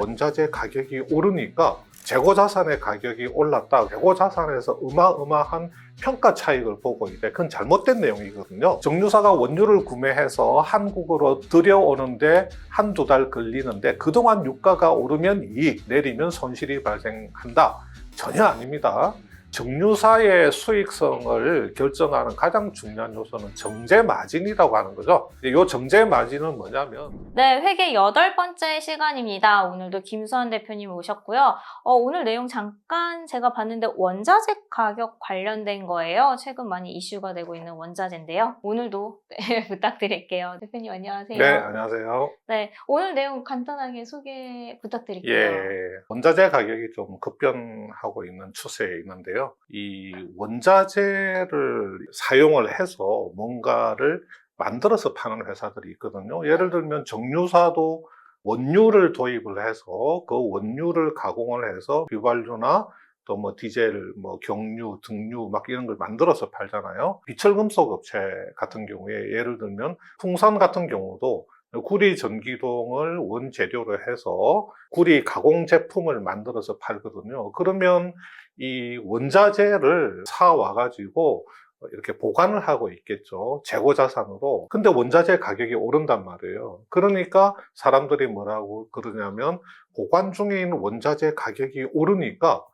원자재 가격이 오르니까 재고자산의 가격이 올랐다. 재고자산에서 어마어마한 평가 차익을 보고 있대. 그건 잘못된 내용이거든요. 정유사가 원유를 구매해서 한국으로 들여오는데 한두 달 걸리는데 그동안 유가가 오르면 이익, 내리면 손실이 발생한다. 전혀 아닙니다. 정유사의 수익성을 결정하는 가장 중요한 요소는 정제 마진이라고 하는 거죠. 이 정제 마진은 뭐냐면 네, 회계 8번째 시간입니다. 오늘도 김수환 대표님 오셨고요. 오늘 내용 잠깐 제가 봤는데 원자재 가격 관련된 거예요. 최근 많이 이슈가 되고 있는 원자재인데요. 오늘도 네, 부탁드릴게요. 대표님 안녕하세요. 네, 안녕하세요. 네, 오늘 내용 간단하게 소개 부탁드릴게요. 예, 원자재 가격이 좀 급변하고 있는 추세에 있는데요. 이 원자재를 사용을 해서 뭔가를 만들어서 파는 회사들이 있거든요. 예를 들면 정유사도 원유를 도입을 해서 그 원유를 가공을 해서 휘발유나 또 뭐 디젤, 뭐 경유, 등유 막 이런 걸 만들어서 팔잖아요. 비철금속 업체 같은 경우에 예를 들면 풍산 같은 경우도 구리 전기동을 원재료로 해서 구리 가공 제품을 만들어서 팔거든요. 그러면 이 원자재를 사와가지고 이렇게 보관을 하고 있겠죠. 재고자산으로. 근데 원자재 가격이 오른단 말이에요. 그러니까 사람들이 뭐라고 그러냐면 보관 중에 있는 원자재 가격이 오르니까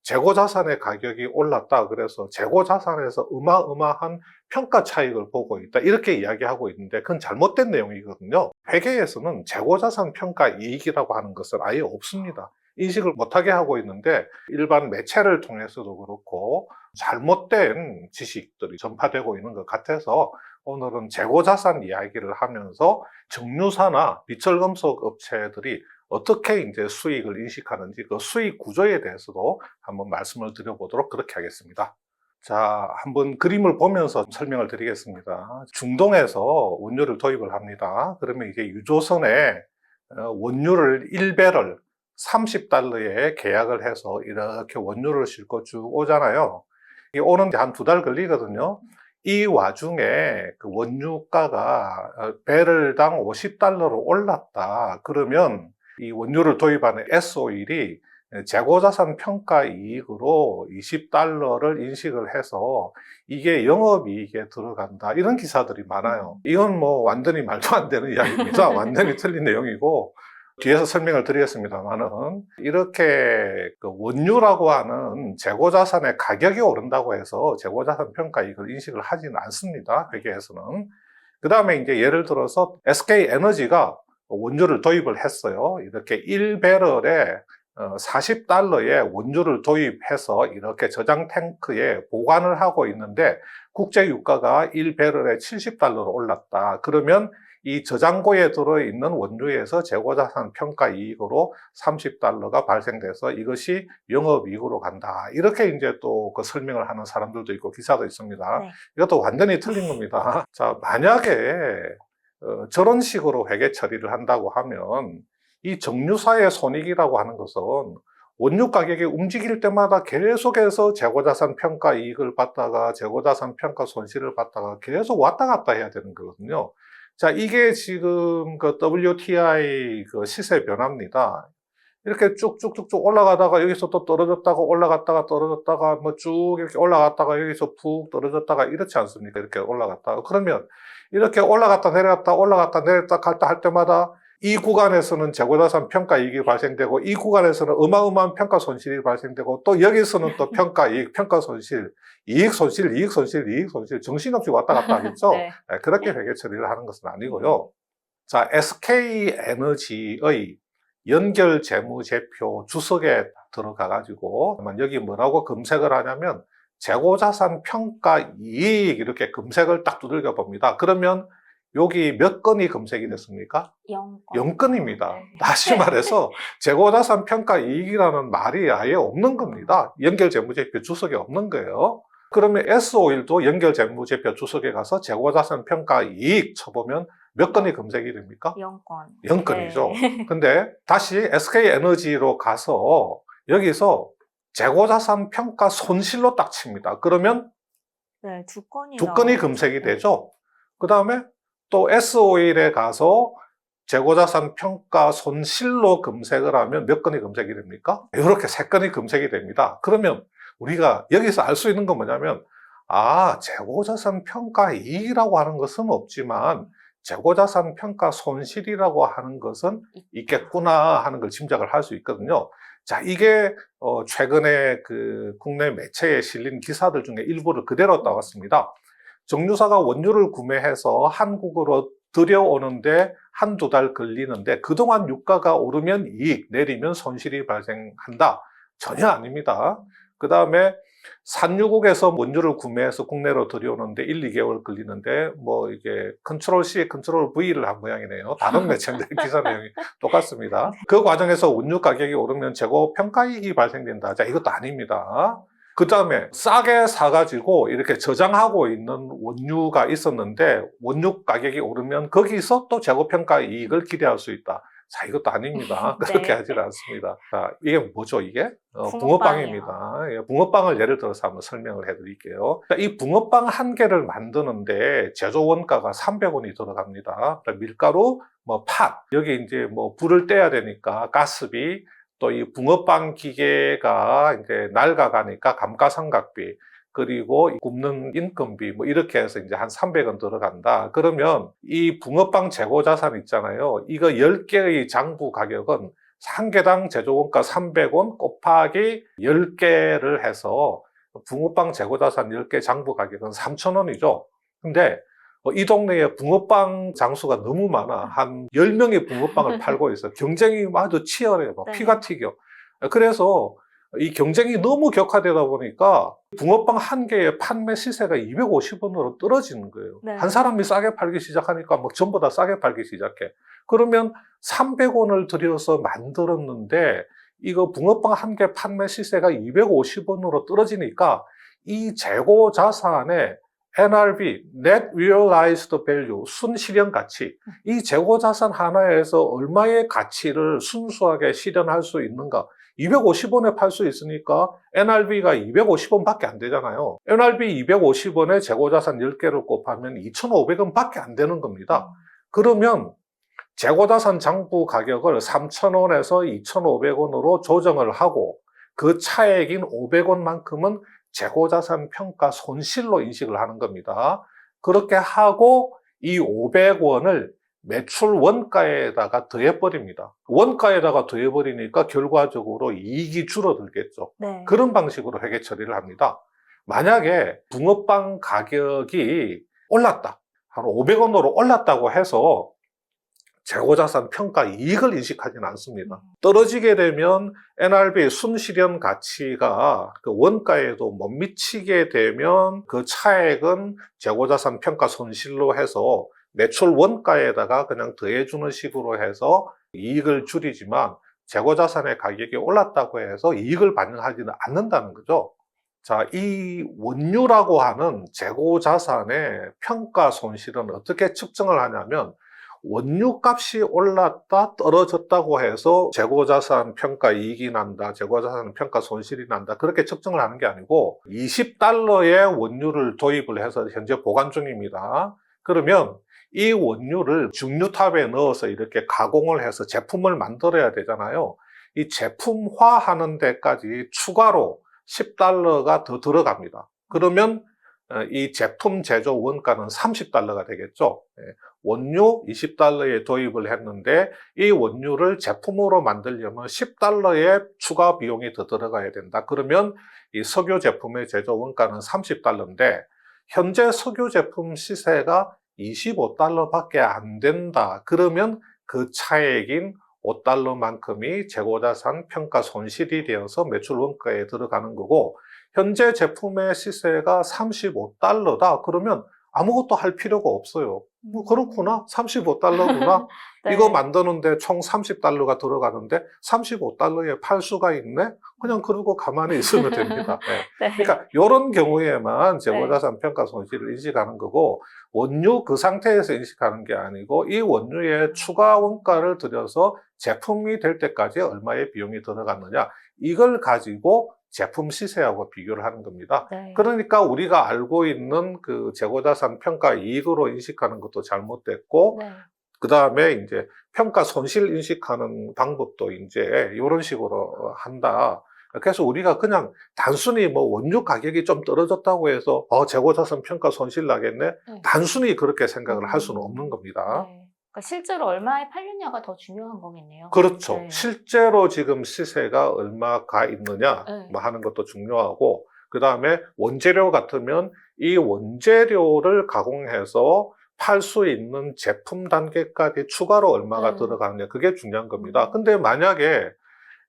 재고자산의 가격이 올랐다. 그래서 재고자산에서 어마어마한 평가 차익을 보고 있다. 이렇게 이야기하고 있는데 그건 잘못된 내용이거든요. 회계에서는 재고자산 평가 이익이라고 하는 것은 아예 없습니다. 인식을 못하게 하고 있는데 일반 매체를 통해서도 그렇고 잘못된 지식들이 전파되고 있는 것 같아서 오늘은 재고자산 이야기를 하면서 정유사나 비철금속 업체들이 어떻게 이제 수익을 인식하는지 그 수익 구조에 대해서도 한번 말씀을 드려보도록 그렇게 하겠습니다. 자, 한번 그림을 보면서 설명을 드리겠습니다. 중동에서 원유를 도입을 합니다. 그러면 이게 유조선에 원유를 1배럴 30달러에 계약을 해서 이렇게 원유를 싣고 쭉 오잖아요. 이게 오는데 한 2달 걸리거든요. 이 와중에 그 원유가가 배럴당 50달러로 올랐다. 그러면 이 원유를 도입하는 S-오일이 재고자산 평가 이익으로 20달러를 인식을 해서 이게 영업이익에 들어간다. 이런 기사들이 많아요. 이건 뭐 완전히 말도 안 되는 이야기입니다. 완전히 틀린 내용이고 뒤에서 설명을 드리겠습니다만은 이렇게 그 원유라고 하는 재고자산의 가격이 오른다고 해서 재고자산 평가 이익을 인식을 하지는 않습니다. 회계에서는. 그 다음에 이제 예를 들어서 SK에너지가 원유를 도입을 했어요. 이렇게 1배럴에 40달러에 원유를 도입해서 이렇게 저장 탱크에 보관을 하고 있는데 국제 유가가 1배럴에 70달러로 올랐다. 그러면 이 저장고에 들어있는 원유에서 재고자산 평가 이익으로 30달러가 발생돼서 이것이 영업이익으로 간다. 이렇게 이제 또 그 설명을 하는 사람들도 있고 기사도 있습니다. 네. 이것도 완전히 틀린 겁니다. 자, 만약에 저런 식으로 회계 처리를 한다고 하면 이 정유사의 손익이라고 하는 것은 원유 가격이 움직일 때마다 계속해서 재고자산 평가 이익을 받다가 재고자산 평가 손실을 받다가 계속 왔다 갔다 해야 되는 거거든요. 자, 이게 지금 그 WTI 그 시세 변화입니다. 이렇게 쭉쭉쭉쭉 올라가다가 여기서 또 떨어졌다가 올라갔다가 떨어졌다가 뭐 쭉 이렇게 올라갔다가 여기서 푹 떨어졌다가 이렇지 않습니까? 이렇게 올라갔다가. 그러면 이렇게 올라갔다 내려갔다 올라갔다 내렸다 갔다 할 때마다 이 구간에서는 재고자산 평가 이익이 발생되고 이 구간에서는 어마어마한 평가 손실이 발생되고 또 여기서는 또 평가 이익, 평가 손실, 이익 손실, 이익 손실, 이익 손실 정신없이 왔다 갔다 하겠죠. 네. 그렇게 회계 처리를 하는 것은 아니고요. 자, SK에너지의 연결 재무제표 주석에 들어가 가지고 여기 뭐라고 검색을 하냐면 재고자산 평가 이익 이렇게 검색을 딱 두들겨 봅니다. 그러면 여기 몇 건이 검색이 됐습니까? 0건입니다. 네. 다시 말해서 재고자산 평가 이익이라는 말이 아예 없는 겁니다. 연결 재무제표 주석에 없는 거예요. 그러면 S-오일도 연결 재무제표 주석에 가서 재고자산 평가 이익 쳐보면 몇 건이 검색이 됩니까? 0건. 0건이죠. 네. 근데 다시 SK에너지로 가서 여기서 재고자산 평가 손실로 딱 칩니다. 그러면 네, 2건이 2건이 검색이 되죠. 그 다음에 또 S-오일에 가서 재고자산 평가 손실로 검색을 하면 몇 건이 검색이 됩니까? 이렇게 3건이 검색이 됩니다. 그러면 우리가 여기서 알 수 있는 건 뭐냐면, 재고자산 평가 이익이라고 하는 것은 없지만 재고자산 평가 손실이라고 하는 것은 있겠구나 하는 걸 짐작을 할 수 있거든요. 자, 이게 최근에 그 국내 매체에 실린 기사들 중에 일부를 그대로 따왔습니다. 정유사가 원유를 구매해서 한국으로 들여오는데 한두 달 걸리는데 그동안 유가가 오르면 이익, 내리면 손실이 발생한다. 전혀 아닙니다. 그 다음에 산유국에서 원유를 구매해서 국내로 들여오는데 1, 2개월 걸리는데 뭐 이게 컨트롤 C, 컨트롤 V를 한 모양이네요. 다른 매체인데 기사 내용이 똑같습니다. 그 과정에서 원유 가격이 오르면 재고 평가이익이 발생된다. 자, 이것도 아닙니다. 그 다음에 싸게 사가지고 이렇게 저장하고 있는 원유가 있었는데 원유 가격이 오르면 거기서 또 재고평가 이익을 기대할 수 있다. 자, 이것도 아닙니다. 그렇게 네. 하질 않습니다. 자, 이게 뭐죠, 이게? 붕어빵이요. 붕어빵입니다. 예, 붕어빵을 예를 들어서 한번 설명을 해드릴게요. 자, 이 붕어빵 한 개를 만드는데 제조 원가가 300원이 들어갑니다. 밀가루, 팥. 여기 이제 불을 떼야 되니까 가스비, 또 이 붕어빵 기계가 이제 낡아가니까 감가상각비, 그리고 굽는 인건비, 이렇게 해서 이제 한 300원 들어간다. 그러면 이 붕어빵 재고 자산 있잖아요. 이거 10개의 장부 가격은 한 개당 제조원가 300원 곱하기 10개를 해서 붕어빵 재고 자산 10개 장부 가격은 3,000원이죠. 근데 이 동네에 붕어빵 장수가 너무 많아. 한 10명이 붕어빵을 팔고 있어. 경쟁이 아주 치열해요. 네. 피가 튀겨. 그래서 이 경쟁이 너무 격화되다 보니까 붕어빵 한 개의 판매 시세가 250원으로 떨어지는 거예요. 네. 한 사람이 싸게 팔기 시작하니까 전부 다 싸게 팔기 시작해. 그러면 300원을 들여서 만들었는데 이거 붕어빵 한 개 판매 시세가 250원으로 떨어지니까 이 재고 자산의 NRV, Net Realized Value, 순실현 가치, 이 재고 자산 하나에서 얼마의 가치를 순수하게 실현할 수 있는가? 250원에 팔 수 있으니까 NRV가 250원밖에 안 되잖아요. NRV 250원에 재고 자산 10개를 곱하면 2,500원밖에 안 되는 겁니다. 그러면 재고 자산 장부 가격을 3,000원에서 2,500원으로 조정을 하고 그 차액인 500원만큼은 재고자산 평가 손실로 인식을 하는 겁니다. 그렇게 하고 이 500원을 매출 원가에다가 더해버립니다. 원가에다가 더해버리니까 결과적으로 이익이 줄어들겠죠. 네. 그런 방식으로 회계 처리를 합니다. 만약에 붕어빵 가격이 올랐다. 한 500원으로 올랐다고 해서 재고자산 평가 이익을 인식하지는 않습니다. 떨어지게 되면 NRV 순실현 가치가 그 원가에도 못 미치게 되면 그 차액은 재고자산 평가 손실로 해서 매출 원가에다가 그냥 더해주는 식으로 해서 이익을 줄이지만 재고자산의 가격이 올랐다고 해서 이익을 반영하지는 않는다는 거죠. 자, 이 원유라고 하는 재고자산의 평가 손실은 어떻게 측정을 하냐면 원유 값이 올랐다 떨어졌다고 해서 재고자산 평가 이익이 난다, 재고자산 평가 손실이 난다, 그렇게 측정을 하는 게 아니고 $20의 원유를 도입을 해서 현재 보관 중입니다. 그러면 이 원유를 증류탑에 넣어서 이렇게 가공을 해서 제품을 만들어야 되잖아요. 이 제품화하는 데까지 추가로 $10가 더 들어갑니다. 그러면 이 제품 제조 원가는 $30가 되겠죠. 원유 $20에 도입을 했는데 이 원유를 제품으로 만들려면 $10의 추가 비용이 더 들어가야 된다. 그러면 이 석유 제품의 제조 원가는 $30인데 현재 석유 제품 시세가 $25밖에 안 된다. 그러면 그 차액인 $5만큼이 재고자산 평가 손실이 되어서 매출 원가에 들어가는 거고 현재 제품의 시세가 $35다. 그러면 아무것도 할 필요가 없어요. 그렇구나. $35구나. 네. 이거 만드는데 총 $30가 들어가는데 $35에 팔 수가 있네? 그냥 그러고 가만히 있으면 됩니다. 네. 네. 그러니까 이런 경우에만 재고자산 평가 손실을 인식하는 거고 원유 그 상태에서 인식하는 게 아니고 이 원유에 추가 원가를 들여서 제품이 될 때까지 얼마의 비용이 들어갔느냐 이걸 가지고 제품 시세하고 비교를 하는 겁니다. 네. 그러니까 우리가 알고 있는 그 재고자산 평가 이익으로 인식하는 것도 잘못됐고 네. 그 다음에 이제 평가 손실 인식하는 방법도 이제 이런 식으로 한다. 그래서 우리가 그냥 단순히 뭐 원유 가격이 좀 떨어졌다고 해서 재고자산 평가 손실 나겠네. 네. 단순히 그렇게 생각을 할 수는 없는 겁니다. 네. 그러니까 실제로 얼마에 팔렸냐가 더 중요한 거겠네요. 그렇죠. 네. 실제로 지금 시세가 얼마가 있느냐 네. 뭐 하는 것도 중요하고, 그 다음에 원재료 같으면 이 원재료를 가공해서 팔 수 있는 제품 단계까지 추가로 얼마가 네. 들어가느냐, 그게 중요한 겁니다. 근데 만약에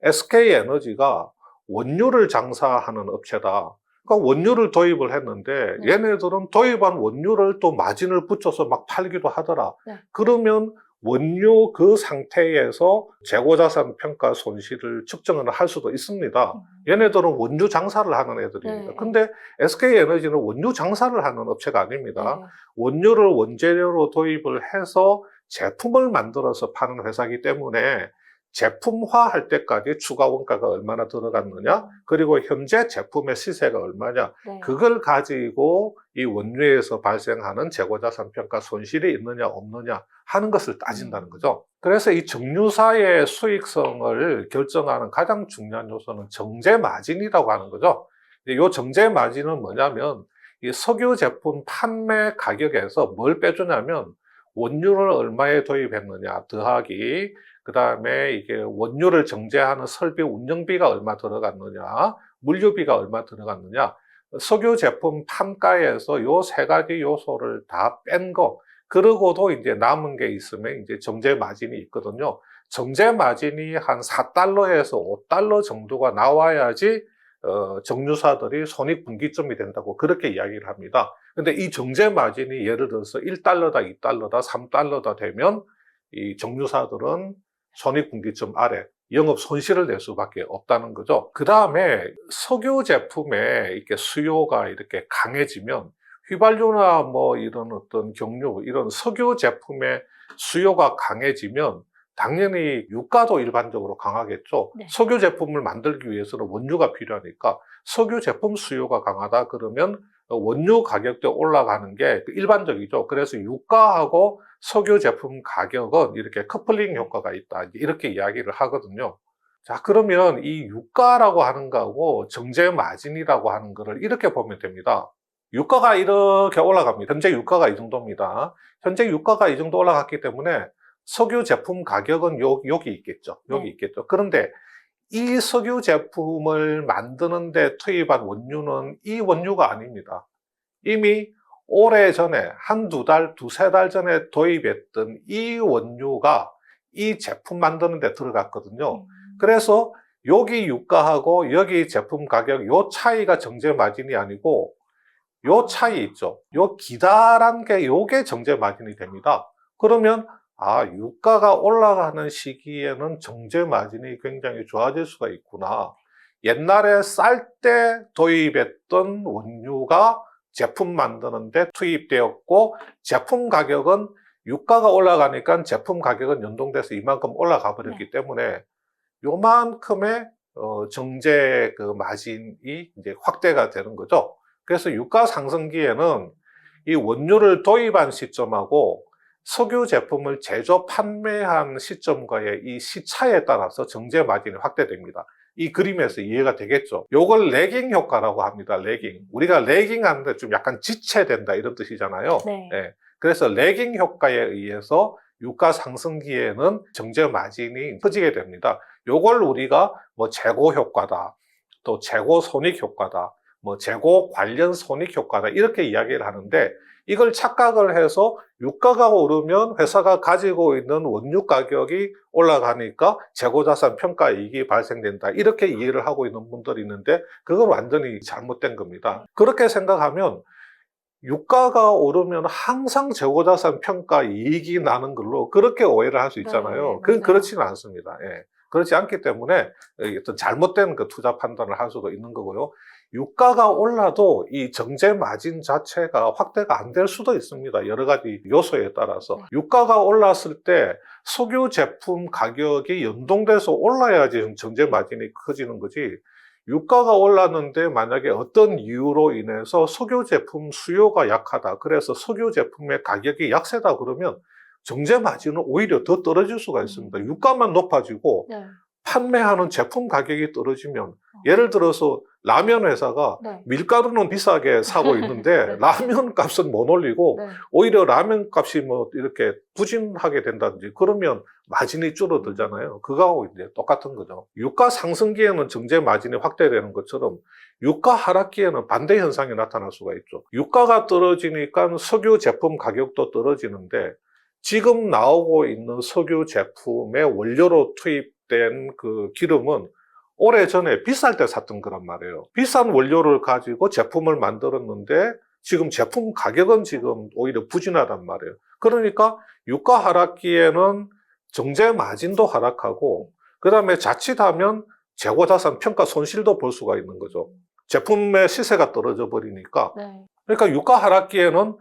SK에너지가 원유를 장사하는 업체다. 그러니까 원유를 도입을 했는데 네. 얘네들은 도입한 원유를 또 마진을 붙여서 막 팔기도 하더라. 네. 그러면 원유 그 상태에서 재고자산 평가 손실을 측정을 할 수도 있습니다. 얘네들은 원유 장사를 하는 애들입니다. 네. 근데 SK에너지는 원유 장사를 하는 업체가 아닙니다. 네. 원유를 원재료로 도입을 해서 제품을 만들어서 파는 회사이기 때문에 제품화할 때까지 추가 원가가 얼마나 들어갔느냐, 그리고 현재 제품의 시세가 얼마냐, 네. 그걸 가지고 이 원유에서 발생하는 재고자산 평가 손실이 있느냐 없느냐 하는 것을 따진다는 거죠. 그래서 이 정유사의 수익성을 결정하는 가장 중요한 요소는 정제 마진이라고 하는 거죠. 이 정제 마진은 뭐냐면 이 석유 제품 판매 가격에서 뭘 빼주냐면 원유를 얼마에 도입했느냐 더하기, 그 다음에 이게 원유를 정제하는 설비 운영비가 얼마 들어갔느냐, 물류비가 얼마 들어갔느냐, 석유 제품 판가에서 요 세 가지 요소를 다 뺀 거, 그러고도 이제 남은 게 있으면 이제 정제 마진이 있거든요. 정제 마진이 한 4달러에서 5달러 정도가 나와야지 정유사들이 손익분기점이 된다고 그렇게 이야기를 합니다. 근데 이 정제 마진이 예를 들어서 1달러다, 2달러다, 3달러다 되면 이 정유사들은 손익분기점 아래 영업 손실을 낼 수밖에 없다는 거죠. 그 다음에 석유 제품의 이렇게 수요가 이렇게 강해지면 휘발유나 뭐 이런 어떤 경유, 이런 석유 제품의 수요가 강해지면 당연히 유가도 일반적으로 강하겠죠. 네. 석유 제품을 만들기 위해서는 원유가 필요하니까 석유 제품 수요가 강하다 그러면 원유 가격도 올라가는 게 일반적이죠. 그래서 유가하고 석유 제품 가격은 이렇게 커플링 효과가 있다, 이렇게 이야기를 하거든요. 자, 그러면 이 유가라고 하는 거하고 정제 마진이라고 하는 거를 이렇게 보면 됩니다. 유가가 이렇게 올라갑니다. 현재 유가가 이 정도입니다. 현재 유가가 이 정도 올라갔기 때문에 석유 제품 가격은 여기 있겠죠. 여기 네. 있겠죠. 그런데 이 석유 제품을 만드는데 투입한 원유는 이 원유가 아닙니다. 이미 오래전에 한두 달, 두세 달 전에 도입했던 이 원유가 이 제품 만드는 데 들어갔거든요. 그래서 여기 유가하고 여기 제품 가격 요 차이가 정제 마진이 아니고 요 차이 있죠. 요 기다란 게 요게 정제 마진이 됩니다. 그러면 유가가 올라가는 시기에는 정제 마진이 굉장히 좋아질 수가 있구나. 옛날에 쌀 때 도입했던 원유가 제품 만드는데 투입되었고, 제품 가격은 유가가 올라가니까 제품 가격은 연동돼서 이만큼 올라가 버렸기 때문에 요만큼의 정제 그 마진이 이제 확대가 되는 거죠. 그래서 유가 상승기에는 이 원유를 도입한 시점하고 석유 제품을 제조 판매한 시점과의 이 시차에 따라서 정제 마진이 확대됩니다. 이 그림에서 이해가 되겠죠? 요걸 레깅 효과라고 합니다. 레깅. 우리가 레깅 하는데 좀 약간 지체된다 이런 뜻이잖아요. 네. 네. 그래서 레깅 효과에 의해서 유가 상승기에는 정제 마진이 커지게 됩니다. 요걸 우리가 뭐 재고 효과다, 또 재고 손익 효과다, 뭐 재고 관련 손익 효과다, 이렇게 이야기를 하는데, 이걸 착각을 해서 유가가 오르면 회사가 가지고 있는 원유 가격이 올라가니까 재고자산 평가 이익이 발생된다, 이렇게 이해를 하고 있는 분들이 있는데 그건 완전히 잘못된 겁니다. 그렇게 생각하면 유가가 오르면 항상 재고자산 평가 이익이 나는 걸로 그렇게 오해를 할 수 있잖아요. 네, 그건 맞아요. 그렇지는 않습니다. 예. 그렇지 않기 때문에 어떤 잘못된 그 투자 판단을 할 수도 있는 거고요. 유가가 올라도 이 정제 마진 자체가 확대가 안 될 수도 있습니다. 여러 가지 요소에 따라서. 네. 유가가 올랐을 때 석유 제품 가격이 연동돼서 올라야지 정제 마진이 커지는 거지. 유가가 올랐는데 만약에 어떤 이유로 인해서 석유 제품 수요가 약하다, 그래서 석유 제품의 가격이 약세다 그러면 정제 마진은 오히려 더 떨어질 수가 있습니다. 유가만 높아지고 네. 판매하는 제품 가격이 떨어지면 예를 들어서 라면 회사가 네. 밀가루는 비싸게 사고 있는데 네. 라면 값은 못 올리고 네. 오히려 라면 값이 뭐 이렇게 부진하게 된다든지 그러면 마진이 줄어들잖아요. 그거하고 이제 똑같은 거죠. 유가 상승기에는 정제 마진이 확대되는 것처럼 유가 하락기에는 반대 현상이 나타날 수가 있죠. 유가가 떨어지니까 석유 제품 가격도 떨어지는데 지금 나오고 있는 석유 제품의 원료로 투입된 그 기름은 오래전에 비쌀 때 샀던 거란 말이에요. 비싼 원료를 가지고 제품을 만들었는데 지금 제품 가격은 지금 오히려 부진하단 말이에요. 그러니까 유가 하락기에는 정제 마진도 하락하고 그다음에 자칫하면 재고자산 평가 손실도 볼 수가 있는 거죠. 제품의 시세가 떨어져 버리니까. 네. 그러니까 유가 하락기에는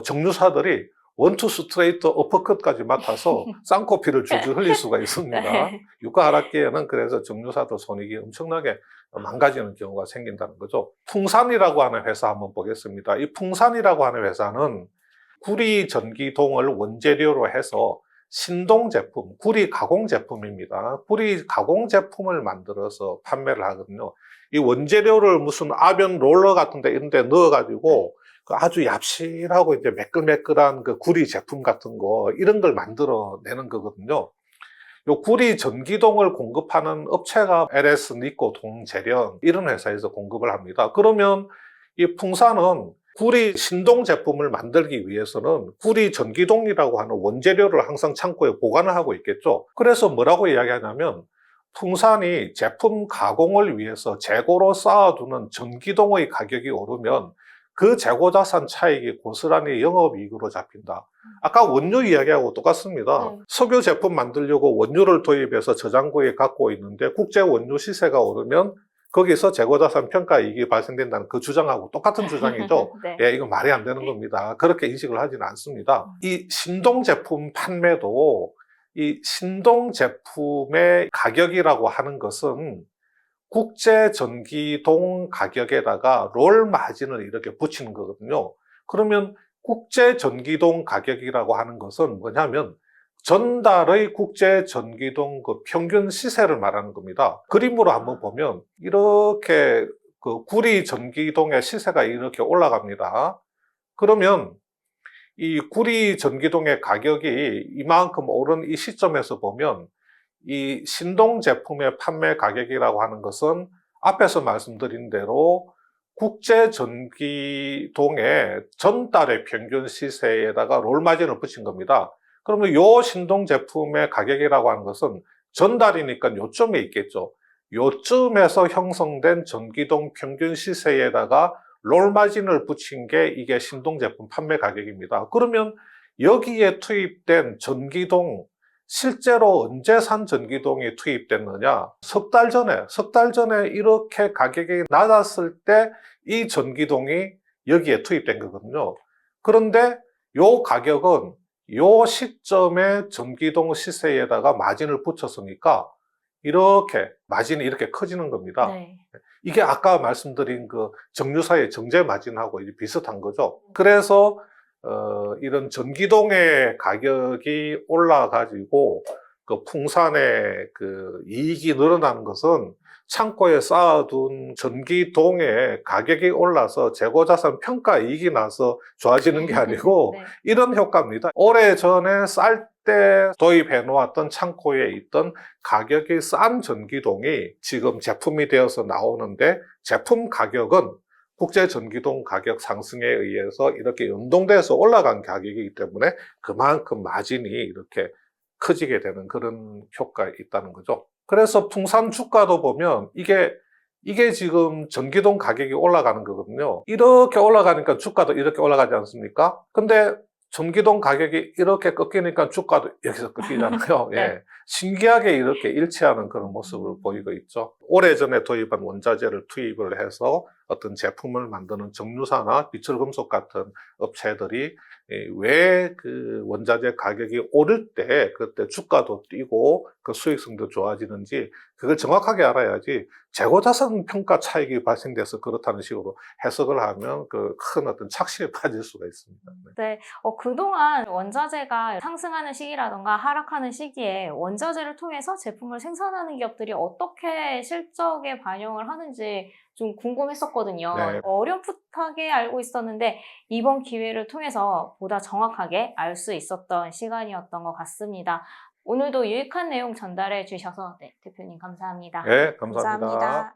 정유사들이 원투 스트레이트 어퍼컷까지 맡아서 쌍코피를 줄줄 흘릴 수가 있습니다. 네. 유가 하락기에는 그래서 정유사들 손익이 엄청나게 망가지는 경우가 생긴다는 거죠. 풍산이라고 하는 회사 한번 보겠습니다. 이 풍산이라고 하는 회사는 구리 전기동을 원재료로 해서 신동 제품, 구리 가공 제품입니다. 구리 가공 제품을 만들어서 판매를 하거든요. 이 원재료를 무슨 아변 롤러 같은 데 이런 데 넣어가지고 아주 얍실하고 이제 매끌매끌한 그 구리 제품 같은 거, 이런 걸 만들어내는 거거든요. 요 구리 전기동을 공급하는 업체가 LS 니코 동재련 이런 회사에서 공급을 합니다. 그러면 이 풍산은 구리 신동 제품을 만들기 위해서는 구리 전기동이라고 하는 원재료를 항상 창고에 보관을 하고 있겠죠. 그래서 뭐라고 이야기하냐면 풍산이 제품 가공을 위해서 재고로 쌓아두는 전기동의 가격이 오르면 그 재고자산 차익이 고스란히 영업이익으로 잡힌다. 아까 원유 이야기하고 똑같습니다. 네. 석유 제품 만들려고 원유를 도입해서 저장고에 갖고 있는데 국제 원유 시세가 오르면 거기서 재고자산 평가 이익이 발생된다는 그 주장하고 똑같은 주장이죠. 네. 예, 이건 말이 안 되는 겁니다. 그렇게 인식을 하지는 않습니다. 이 신동 제품 판매도 이 신동 제품의 가격이라고 하는 것은 국제 전기동 가격에다가 롤 마진을 이렇게 붙이는 거거든요. 그러면 국제 전기동 가격이라고 하는 것은 뭐냐면 전달의 국제 전기동 그 평균 시세를 말하는 겁니다. 그림으로 한번 보면 이렇게 그 구리 전기동의 시세가 이렇게 올라갑니다. 그러면 이 구리 전기동의 가격이 이만큼 오른 이 시점에서 보면 이 신동 제품의 판매 가격이라고 하는 것은 앞에서 말씀드린 대로 국제 전기동의 전달의 평균 시세에다가 롤마진을 붙인 겁니다. 그러면 요 신동 제품의 가격이라고 하는 것은 전달이니까 요점에 있겠죠. 요점에서 형성된 전기동 평균 시세에다가 롤마진을 붙인 게 이게 신동 제품 판매 가격입니다. 그러면 여기에 투입된 전기동, 실제로 언제 산 전기동이 투입됐느냐? 석 달 전에 이렇게 가격이 낮았을 때 이 전기동이 여기에 투입된 거거든요. 그런데 요 가격은 요 시점에 전기동 시세에다가 마진을 붙였으니까 이렇게 마진이 이렇게 커지는 겁니다. 네. 이게 아까 말씀드린 그 정유사의 정제 마진하고 비슷한 거죠. 그래서 이런 전기동의 가격이 올라가지고 그 풍산의 그 이익이 늘어나는 것은 창고에 쌓아둔 전기동의 가격이 올라서 재고자산 평가 이익이 나서 좋아지는 게 아니고 네. 이런 효과입니다. 오래전에 쌀 때 도입해 놓았던 창고에 있던 가격이 싼 전기동이 지금 제품이 되어서 나오는데 제품 가격은 국제 전기동 가격 상승에 의해서 이렇게 연동돼서 올라간 가격이기 때문에 그만큼 마진이 이렇게 커지게 되는 그런 효과가 있다는 거죠. 그래서 풍산 주가도 보면 이게 지금 전기동 가격이 올라가는 거거든요. 이렇게 올라가니까 주가도 이렇게 올라가지 않습니까? 근데 전기동 가격이 이렇게 꺾이니까 주가도 여기서 꺾이잖아요. 네. 예. 신기하게 이렇게 일치하는 그런 모습을 보이고 있죠. 오래전에 도입한 원자재를 투입을 해서 어떤 제품을 만드는 정유사나 비철금속 같은 업체들이 왜 그 원자재 가격이 오를 때 그때 주가도 뛰고 그 수익성도 좋아지는지 그걸 정확하게 알아야지 재고자산 평가 차익이 발생돼서 그렇다는 식으로 해석을 하면 그 큰 어떤 착시에 빠질 수가 있습니다. 네. 네, 그동안 원자재가 상승하는 시기라던가 하락하는 시기에 원자재를 통해서 제품을 생산하는 기업들이 어떻게 실적에 반영을 하는지 좀 궁금했었거든요. 네. 어렴풋하게 알고 있었는데 이번 기회를 통해서 보다 정확하게 알 수 있었던 시간이었던 것 같습니다. 오늘도 유익한 내용 전달해 주셔서 네, 대표님 감사합니다. 네, 감사합니다.